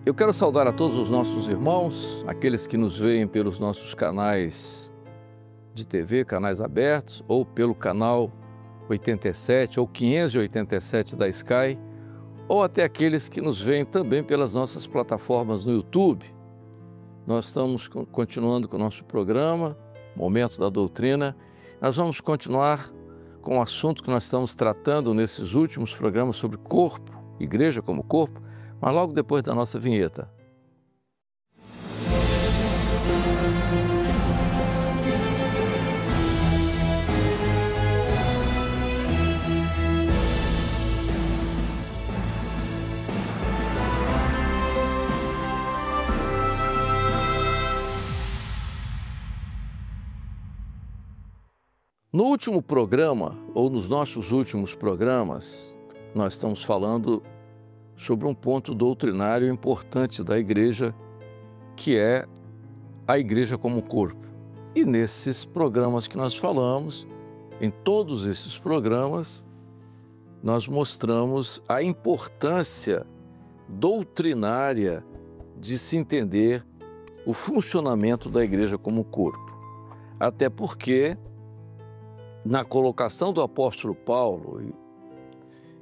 Eu quero saudar a todos os nossos irmãos, aqueles que nos veem pelos nossos canais de TV, canais abertos, ou pelo canal 87 ou 587 da Sky, ou até aqueles que nos veem também pelas nossas plataformas no YouTube. Nós estamos continuando com o nosso programa, Momentos da Doutrina. Nós vamos continuar com o assunto que nós estamos tratando nesses últimos programas sobre corpo, igreja como corpo, mas logo depois da nossa vinheta. No último programa, ou nos nossos últimos programas, nós estamos falando sobre um ponto doutrinário importante da igreja, que é a igreja como corpo. E nesses programas que nós falamos, em todos esses programas, nós mostramos a importância doutrinária de se entender o funcionamento da igreja como corpo. Até porque, na colocação do apóstolo Paulo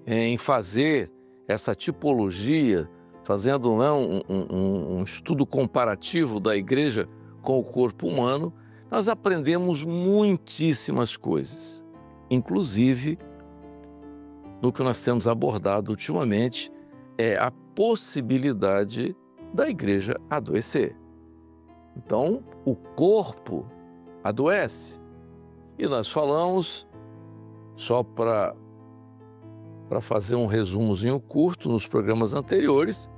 em fazer essa tipologia, fazendo um estudo comparativo da igreja com o corpo humano, nós aprendemos muitíssimas coisas, inclusive no que nós temos abordado ultimamente, é a possibilidade da igreja adoecer. Então, o corpo adoece. E nós falamos, só para fazer um resumozinho curto nos programas anteriores,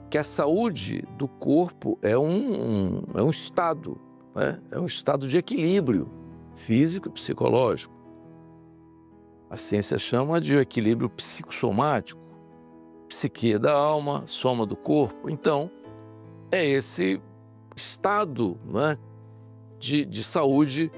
que a saúde do corpo é um estado, né? É um estado de equilíbrio físico e psicológico. A ciência chama de equilíbrio psicossomático, psique da alma, soma do corpo. Então, é esse estado, né, de saúde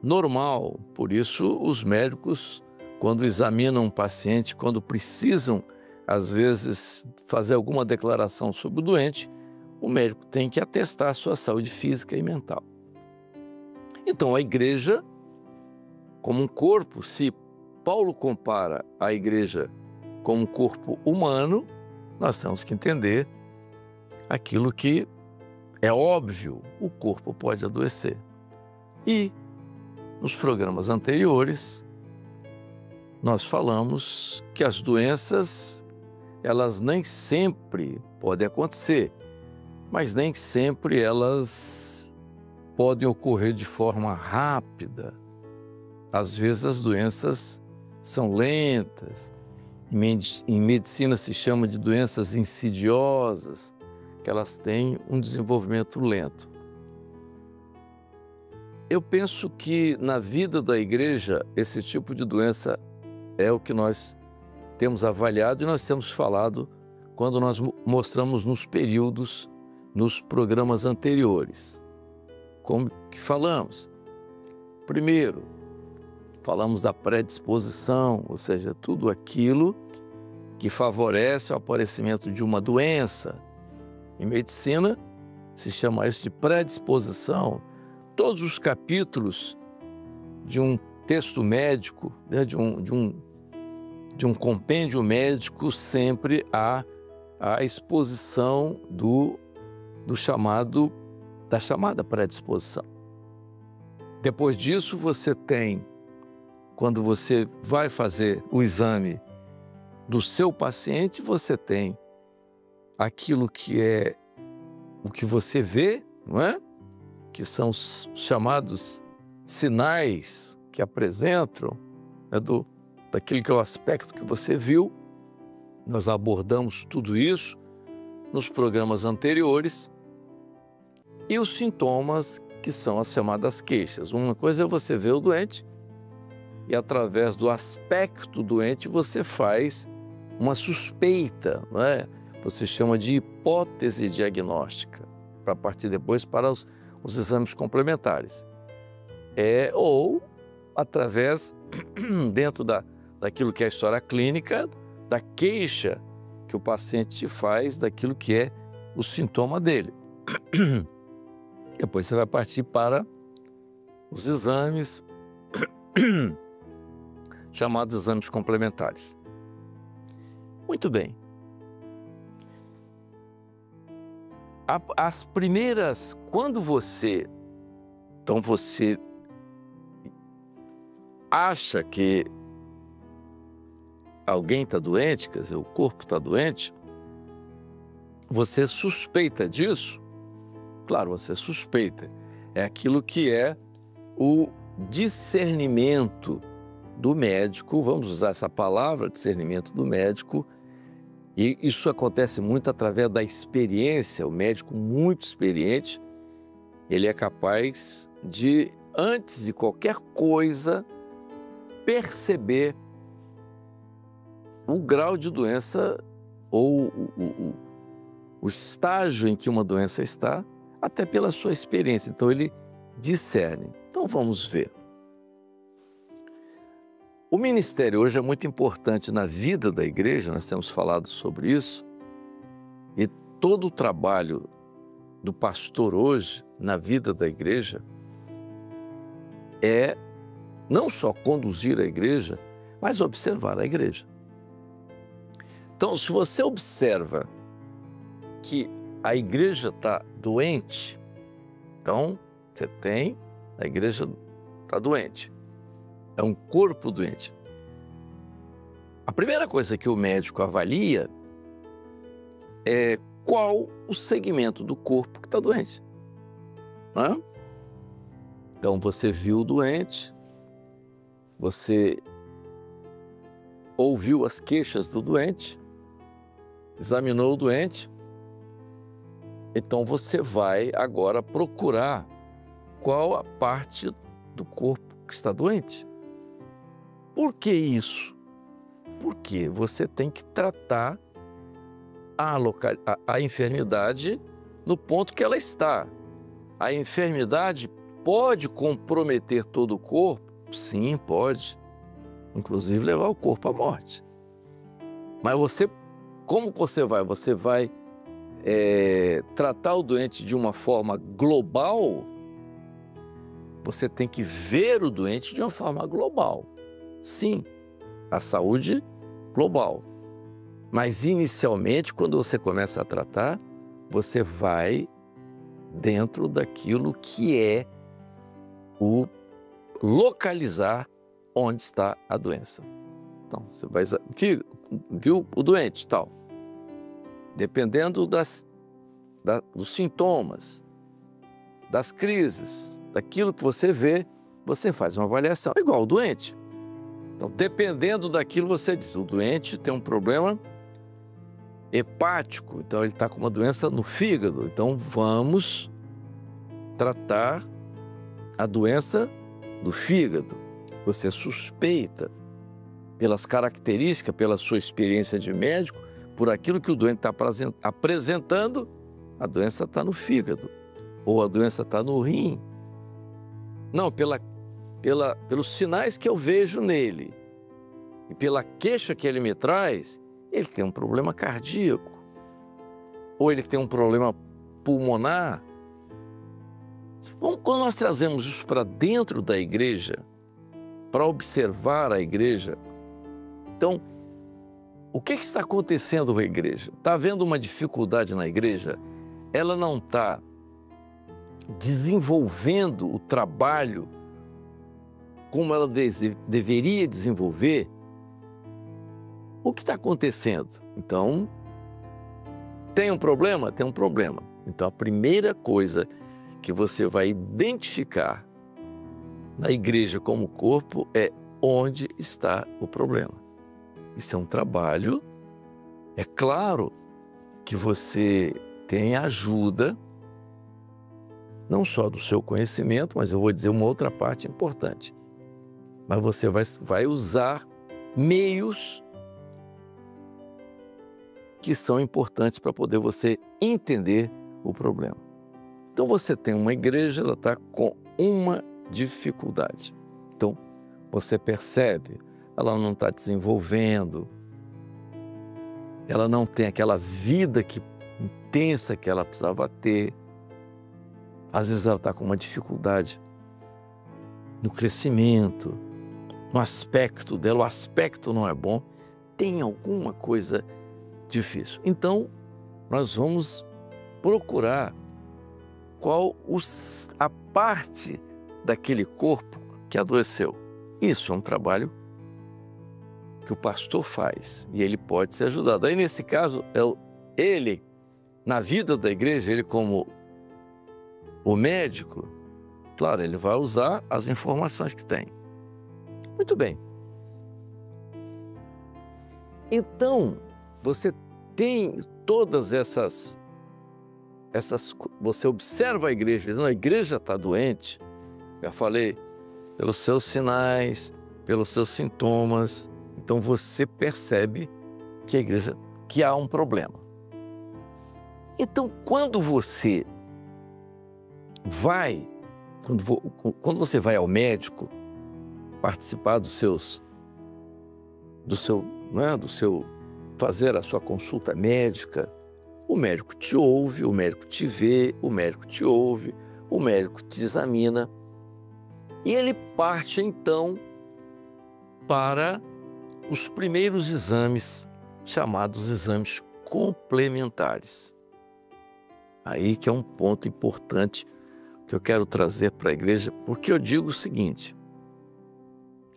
normal. Por isso, os médicos, quando examinam um paciente, quando precisam, às vezes, fazer alguma declaração sobre o doente, o médico tem que atestar a sua saúde física e mental. Então, a igreja, como um corpo, se Paulo compara a igreja como um corpo humano, nós temos que entender aquilo que é óbvio: o corpo pode adoecer. E nos programas anteriores, nós falamos que as doenças, elas nem sempre podem acontecer, mas nem sempre elas podem ocorrer de forma rápida. Às vezes as doenças são lentas. Em medicina se chama de doenças insidiosas, que elas têm um desenvolvimento lento. Eu penso que na vida da igreja, esse tipo de doença é o que nós temos avaliado e nós temos falado quando nós mostramos nos períodos, nos programas anteriores. Como que falamos? Primeiro, falamos da predisposição, ou seja, tudo aquilo que favorece o aparecimento de uma doença. Em medicina, se chama isso de predisposição. Todos os capítulos de um texto médico, né, de um compêndio médico, sempre há a exposição da chamada predisposição. Depois disso, você tem, quando você vai fazer o exame do seu paciente, você tem aquilo que é o que você vê, não é? Que são os chamados sinais que apresentam, né, daquilo que é o aspecto que você viu. Nós abordamos tudo isso nos programas anteriores. E os sintomas, que são as chamadas queixas. Uma coisa é você ver o doente e, através do aspecto doente, você faz uma suspeita, não é? Você chama de hipótese diagnóstica, para partir depois para os exames complementares. Ou através, dentro daquilo que é a história clínica, da queixa que o paciente te faz daquilo que é o sintoma dele. Depois você vai partir para os exames, chamados exames complementares. Muito bem. As primeiras, quando você acha que alguém está doente, quer dizer, o corpo está doente, você suspeita disso? Claro, você suspeita. É aquilo que é o discernimento do médico, vamos usar essa palavra, discernimento do médico, e isso acontece muito através da experiência. O médico muito experiente, ele é capaz de, antes de qualquer coisa, perceber o grau de doença ou o estágio em que uma doença está, até pela sua experiência. Então, ele discerne. Então, vamos ver. O ministério hoje é muito importante na vida da igreja, nós temos falado sobre isso, e todo o trabalho do pastor hoje na vida da igreja é não só conduzir a igreja, mas observar a igreja. Então, se você observa que a igreja está doente, então a igreja está doente. É um corpo doente. A primeira coisa que o médico avalia é qual o segmento do corpo que está doente. Não é? Então, você viu o doente, você ouviu as queixas do doente, examinou o doente, então você vai agora procurar qual a parte do corpo que está doente. Por que isso? Porque você tem que tratar a enfermidade no ponto que ela está. A enfermidade pode comprometer todo o corpo? Sim, pode. Inclusive levar o corpo à morte. Mas como você vai? Você vai tratar o doente de uma forma global? Você tem que ver o doente de uma forma global. Sim, a saúde global. Mas inicialmente, quando você começa a tratar, você vai dentro daquilo que é o localizar onde está a doença. Então, você vai viu o doente e tal. Dependendo dos sintomas, das crises, daquilo que você vê, você faz uma avaliação. Igual o doente. Então, dependendo daquilo, você diz, o doente tem um problema hepático, então ele está com uma doença no fígado. Então, vamos tratar a doença do fígado. Você suspeita pelas características, pela sua experiência de médico, por aquilo que o doente está apresentando, a doença está no fígado, ou a doença está no rim. Não, pelos sinais que eu vejo nele e pela queixa que ele me traz, ele tem um problema cardíaco, ou ele tem um problema pulmonar. Bom, quando nós trazemos isso para dentro da igreja, para observar a igreja, então, o que está acontecendo com a igreja? Está havendo uma dificuldade na igreja? Ela não está desenvolvendo o trabalho como ela deveria desenvolver? O que está acontecendo? Então, tem um problema? Tem um problema. Então, a primeira coisa que você vai identificar na igreja como corpo é onde está o problema. Isso é um trabalho. É claro que você tem ajuda, não só do seu conhecimento, mas eu vou dizer uma outra parte importante. Mas você vai usar meios que são importantes para poder você entender o problema. Então você tem uma igreja, ela está com uma dificuldade. Então você percebe, ela não está desenvolvendo, ela não tem aquela vida intensa que ela precisava ter. Às vezes ela está com uma dificuldade no crescimento, no aspecto dela, o aspecto não é bom, tem alguma coisa difícil. Então, nós vamos procurar qual a parte daquele corpo que adoeceu. Isso é um trabalho que o pastor faz e ele pode ser ajudado. Aí, nesse caso, ele, na vida da igreja, ele como o médico, claro, ele vai usar as informações que tem. Muito bem. Então, você tem todas essas você observa a igreja, dizendo, a igreja está doente, já falei, pelos seus sinais, pelos seus sintomas, então você percebe que a igreja, que há um problema. Então, quando você vai, quando você vai ao médico participar fazer a sua consulta médica, o médico te ouve, o médico te vê, o médico te ouve, o médico te examina e ele parte então para os primeiros exames, chamados exames complementares. Aí que é um ponto importante que eu quero trazer para a igreja, porque eu digo o seguinte,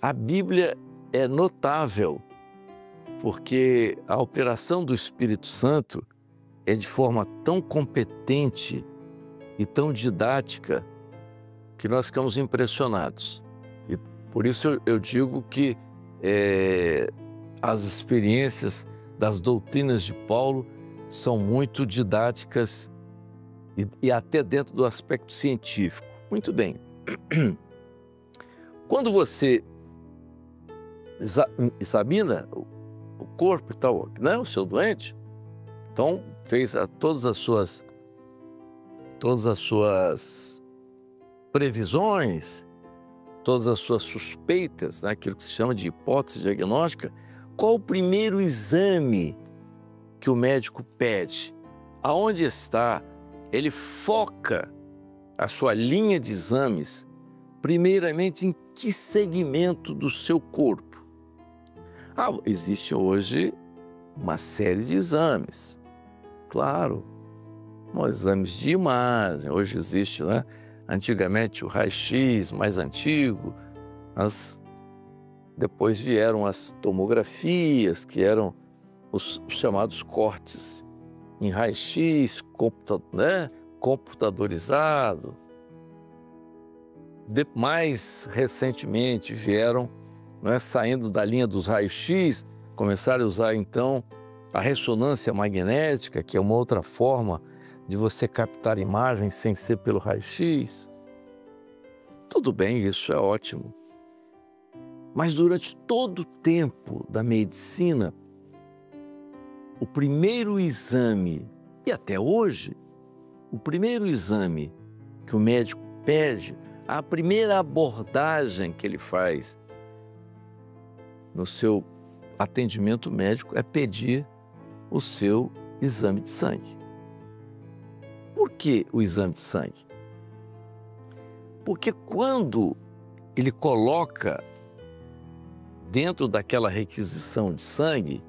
a Bíblia é notável, porque a operação do Espírito Santo é de forma tão competente e tão didática que nós ficamos impressionados. E por isso eu digo que as experiências das doutrinas de Paulo são muito didáticas e até dentro do aspecto científico. Muito bem. Quando você examina o corpo e tal, né, o seu doente, então fez todas as suas previsões, todas as suas suspeitas, né, aquilo que se chama de hipótese diagnóstica, qual o primeiro exame que o médico pede? Aonde está? Ele foca a sua linha de exames, primeiramente, em que segmento do seu corpo? Existe hoje uma série de exames, claro, exames de imagem, hoje existe, né? Antigamente o raio-x mais antigo, depois vieram as tomografias, que eram os chamados cortes em raio-x, computadorizado. Mais recentemente vieram, saindo da linha dos raios-x, começaram a usar então a ressonância magnética, que é uma outra forma de você captar imagens sem ser pelo raio-x. Tudo bem, isso é ótimo. Mas durante todo o tempo da medicina, o primeiro exame, e até hoje, o primeiro exame que o médico pede, a primeira abordagem que ele faz no seu atendimento médico é pedir o seu exame de sangue. Por que o exame de sangue? Porque quando ele coloca dentro daquela requisição de sangue,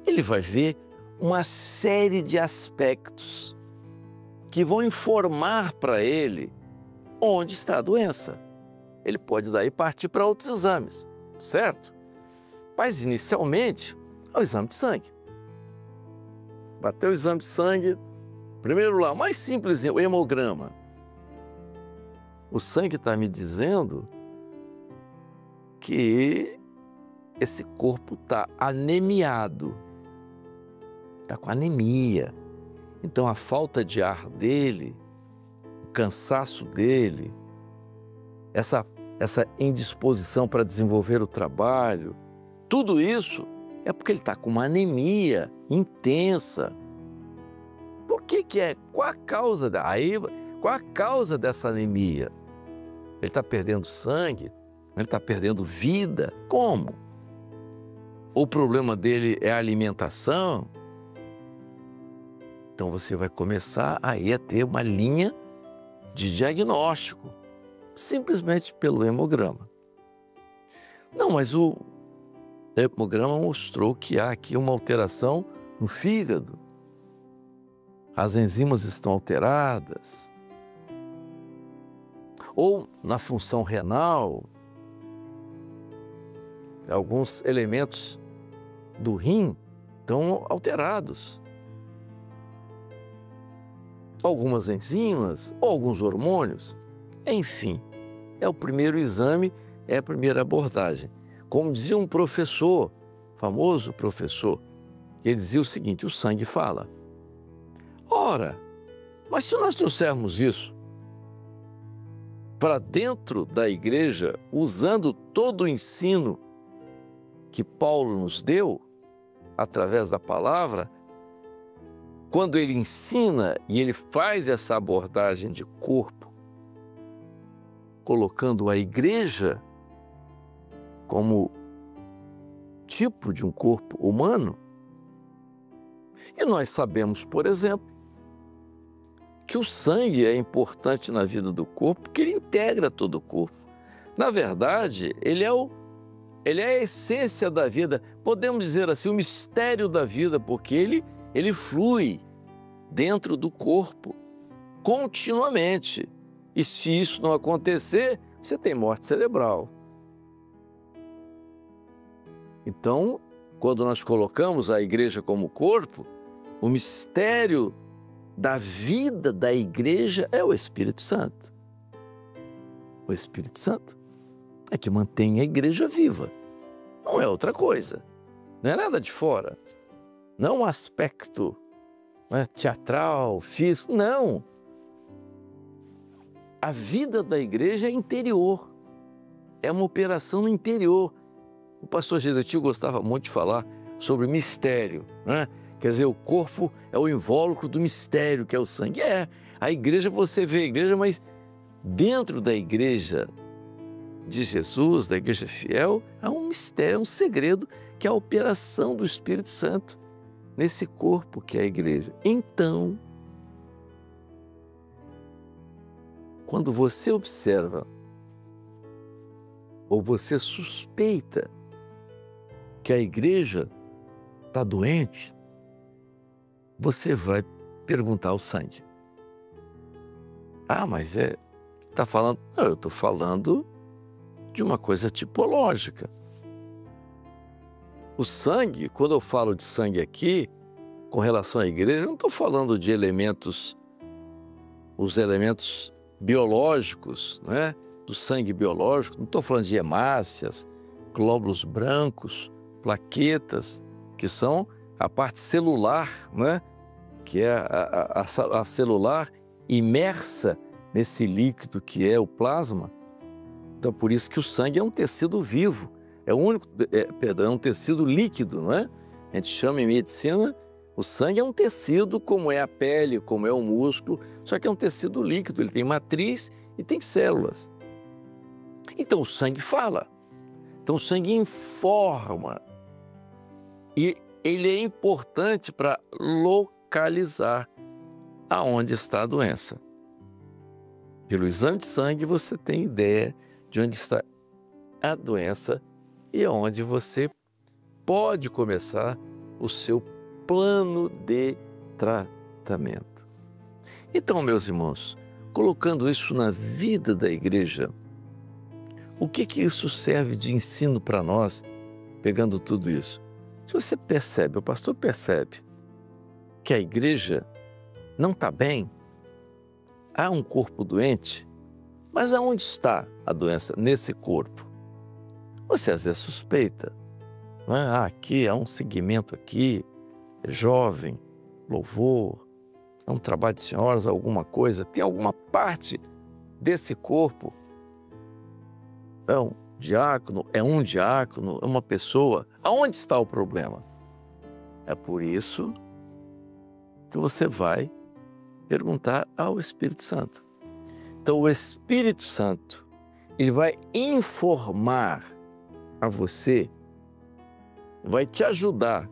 ele vai ver uma série de aspectos que vão informar para ele onde está a doença. Ele pode daí partir para outros exames, certo? Mas inicialmente é o exame de sangue. Bateu o exame de sangue, primeiro lá, o mais simples, o hemograma. O sangue está me dizendo que esse corpo está anemiado, está com anemia. Então a falta de ar dele, o cansaço dele, essa indisposição para desenvolver o trabalho, tudo isso é porque ele está com uma anemia intensa. Por que é? Qual a causa qual a causa dessa anemia? Ele está perdendo sangue? Ele está perdendo vida? Como? O problema dele é a alimentação? Então você vai começar aí a ter uma linha de diagnóstico, simplesmente pelo hemograma. Não, mas o hemograma mostrou que há aqui uma alteração no fígado. As enzimas estão alteradas. Ou na função renal, alguns elementos do rim estão alterados. Algumas enzimas, ou alguns hormônios. Enfim, é o primeiro exame, é a primeira abordagem. Como dizia um professor, famoso professor, ele dizia o seguinte: o sangue fala. Ora, mas se nós trouxermos isso para dentro da igreja, usando todo o ensino que Paulo nos deu, através da palavra, quando ele ensina e ele faz essa abordagem de corpo, colocando a igreja como tipo de um corpo humano, e nós sabemos, por exemplo, que o sangue é importante na vida do corpo, porque ele integra todo o corpo. Na verdade, ele é a essência da vida, podemos dizer assim, o mistério da vida, porque ele flui dentro do corpo continuamente. E se isso não acontecer, você tem morte cerebral. Então, quando nós colocamos a igreja como corpo, o mistério da vida da igreja é o Espírito Santo. O Espírito Santo é que mantém a igreja viva. Não é outra coisa. Não é nada de fora. Não é um aspecto teatral, físico. Não. A vida da igreja é interior. É uma operação interior. O pastor Gesutil gostava muito de falar sobre mistério, né? Quer dizer, o corpo é o invólucro do mistério, que é o sangue. A igreja, você vê a igreja, mas dentro da igreja de Jesus, da igreja fiel, há um mistério, um segredo, que é a operação do Espírito Santo nesse corpo que é a igreja. Então, quando você observa ou você suspeita que a igreja está doente, você vai perguntar ao sangue. Mas está falando... Não, eu estou falando de uma coisa tipológica. O sangue, quando eu falo de sangue aqui, com relação à igreja, eu não estou falando de elementos, os elementos biológicos, né? Do sangue biológico, não estou falando de hemácias, glóbulos brancos, plaquetas, que são a parte celular, né? Que é a celular imersa nesse líquido que é o plasma. Então, por isso que o sangue é um tecido vivo, é um tecido líquido, não é? A gente chama em medicina, o sangue é um tecido como é a pele, como é o músculo, só que é um tecido líquido, ele tem matriz e tem células. Então, o sangue fala, então o sangue informa, e ele é importante para localizar aonde está a doença. Pelo exame de sangue você tem ideia de onde está a doença e onde você pode começar o seu plano de tratamento. Então, meus irmãos, colocando isso na vida da igreja, o que isso serve de ensino para nós, pegando tudo isso? Se você percebe, o pastor percebe que a igreja não está bem, há um corpo doente, mas aonde está a doença nesse corpo? Você às vezes suspeita, não é? Aqui há um segmento aqui, é jovem, louvor, é um trabalho de senhoras, alguma coisa, tem alguma parte desse corpo, é um diácono, é uma pessoa. Aonde está o problema? É por isso que você vai perguntar ao Espírito Santo. Então, o Espírito Santo, ele vai informar a você, vai te ajudar.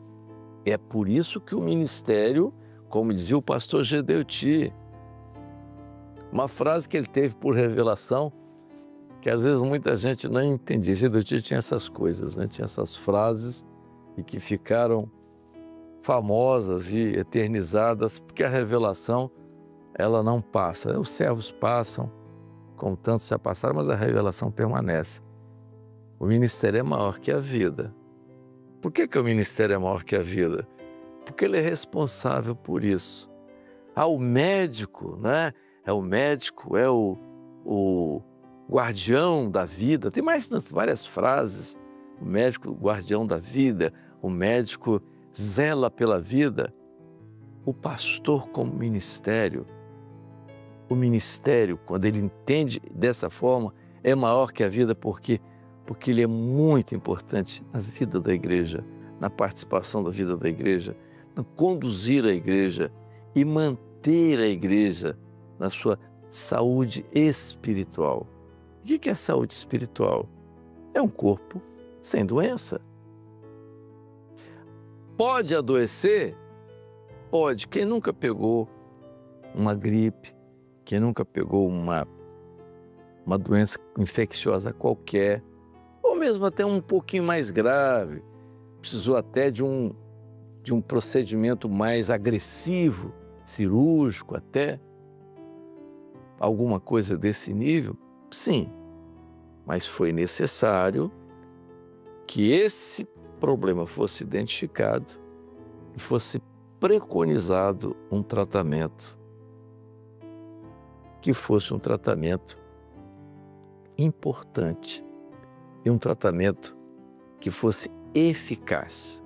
É por isso que o ministério, como dizia o pastor Gedeuti. Uma frase que ele teve por revelação, que às vezes muita gente não entendia. Gedeuti tinha essas coisas, né? Tinha essas frases e que ficaram famosas e eternizadas, porque a revelação, ela não passa. Os servos passam, como tantos já passaram, mas a revelação permanece. O ministério é maior que a vida. Por que o ministério é maior que a vida? Porque ele é responsável por isso. O médico, né? É o médico, é o guardião da vida. Tem mais várias frases. O médico, o guardião da vida. O médico zela pela vida. O pastor como ministério. O ministério, quando ele entende dessa forma, é maior que a vida porque ele é muito importante na vida da igreja, na participação da vida da igreja, no conduzir a igreja e manter a igreja na sua saúde espiritual. O que é saúde espiritual? É um corpo sem doença. Pode adoecer? Pode. Quem nunca pegou uma gripe, quem nunca pegou uma doença infecciosa qualquer, ou mesmo até um pouquinho mais grave, precisou até de um procedimento mais agressivo, cirúrgico até, alguma coisa desse nível? Sim, mas foi necessário que esse problema fosse identificado e fosse preconizado um tratamento, que fosse um tratamento importante e um tratamento que fosse eficaz.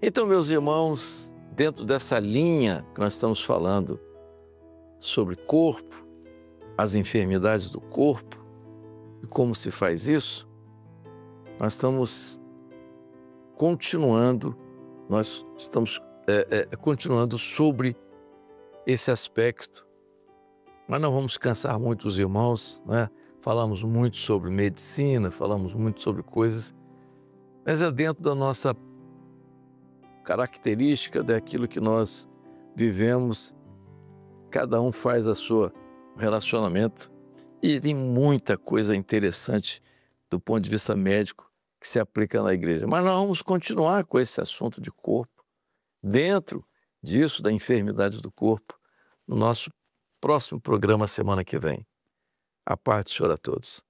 Então, meus irmãos, dentro dessa linha que nós estamos falando sobre corpo, as enfermidades do corpo e como se faz isso, nós estamos continuando sobre esse aspecto. Mas não vamos cansar muito os irmãos, né? Falamos muito sobre medicina, falamos muito sobre coisas, mas é dentro da nossa característica, daquilo que nós vivemos. Cada um faz a sua relacionamento e tem muita coisa interessante do ponto de vista médico que se aplica na igreja. Mas nós vamos continuar com esse assunto de corpo, dentro disso, da enfermidade do corpo, no nosso próximo programa semana que vem. A paz do Senhor a todos.